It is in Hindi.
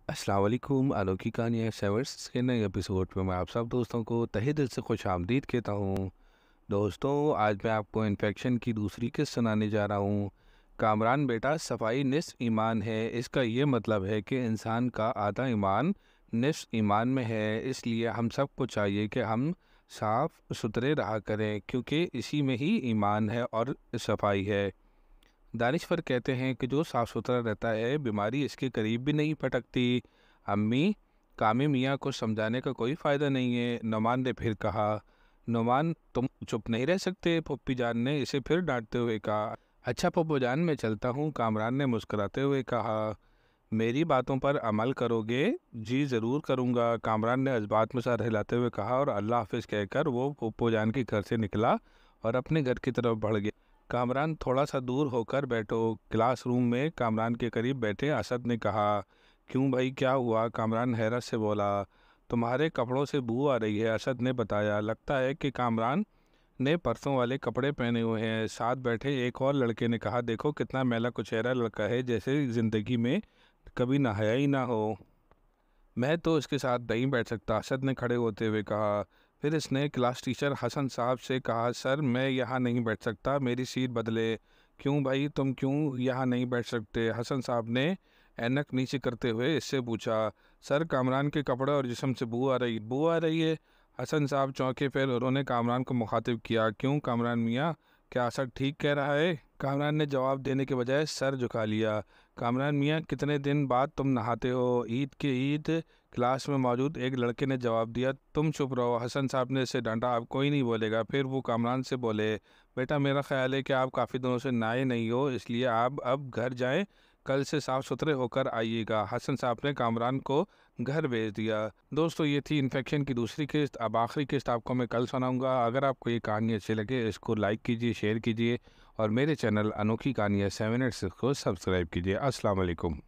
अस्सलाम वालेकुम। अनोखी कहानियाँ सेवर्स के नए एपिसोड में मैं आप सब दोस्तों को तहे दिल से खुश आमदीद कहता हूँ। दोस्तों, आज मैं आपको इन्फेक्शन की दूसरी किस्त सुनाने जा रहा हूँ। कामरान बेटा, सफाई निस्फ ईमान है। इसका ये मतलब है कि इंसान का आधा ईमान निस्फ ईमान में है। इसलिए हम सबको चाहिए कि हम साफ़ सुथरे रहा करें, क्योंकि इसी में ही ईमान है और सफाई है। दानिश्वर कहते हैं कि जो साफ़ सुथरा रहता है, बीमारी इसके करीब भी नहीं फटकती। अम्मी, कामी मियाँ को समझाने का कोई फ़ायदा नहीं है, नुमान ने फिर कहा। नुमान, तुम चुप नहीं रह सकते, पप्पी जान ने इसे फिर डांटते हुए कहा। अच्छा पप्पू जान, मैं चलता हूँ, कामरान ने मुस्कुराते हुए कहा। मेरी बातों पर अमल करोगे? जी ज़रूर करूँगा, कामरान ने इस्बात में सर हिलाते हुए कहा, और अल्लाह हाफिज़ कहकर वो पप्पू जान के घर से निकला और अपने घर की तरफ बढ़ गया। कामरान, थोड़ा सा दूर होकर बैठो। क्लासरूम में कामरान के करीब बैठे असद ने कहा। क्यों भाई, क्या हुआ? कामरान हैरत से बोला। तुम्हारे कपड़ों से बू आ रही है, असद ने बताया। लगता है कि कामरान ने परसों वाले कपड़े पहने हुए हैं। साथ बैठे एक और लड़के ने कहा, देखो कितना मैला कुचैरा लड़का है, जैसे ज़िंदगी में कभी नहाया ही ना हो। मैं तो इसके साथ नहीं बैठ सकता, असद ने खड़े होते हुए कहा। फिर इसने क्लास टीचर हसन साहब से कहा, सर मैं यहाँ नहीं बैठ सकता, मेरी सीट बदले। क्यों भाई, तुम क्यों यहाँ नहीं बैठ सकते? हसन साहब ने ऐनक नीचे करते हुए इससे पूछा। सर, कामरान के कपड़े और जिस्म से बू आ रही है। हसन साहब चौंके। फिर उन्होंने कामरान को मुखातिब किया। क्यों कामरान मियाँ, क्या असद ठीक कह रहा है? कामरान ने जवाब देने के बजाय सर झुका लिया। कामरान मियाँ, कितने दिन बाद तुम नहाते हो? ईद के ईद। क्लास में मौजूद एक लड़के ने जवाब दिया। तुम चुप रहो, हसन साहब ने इसे डांटा। अब कोई नहीं बोलेगा। फिर वो कामरान से बोले, बेटा मेरा ख्याल है कि आप काफ़ी दिनों से नहाए नहीं हो, इसलिए आप अब घर जाएं, कल से साफ़ सुथरे होकर आइएगा। हसन साहब ने कामरान को घर भेज दिया। दोस्तों, ये थी इन्फेक्शन की दूसरी किस्त। अब आखिरी किस्त आपको मैं कल सुनाऊंगा। अगर आपको ये कहानी अच्छी लगे, इसको लाइक कीजिए, शेयर कीजिए, और मेरे चैनल अनोखी कहानियाँ 7 को सब्सक्राइब कीजिए। अस्सलाम वालेकुम।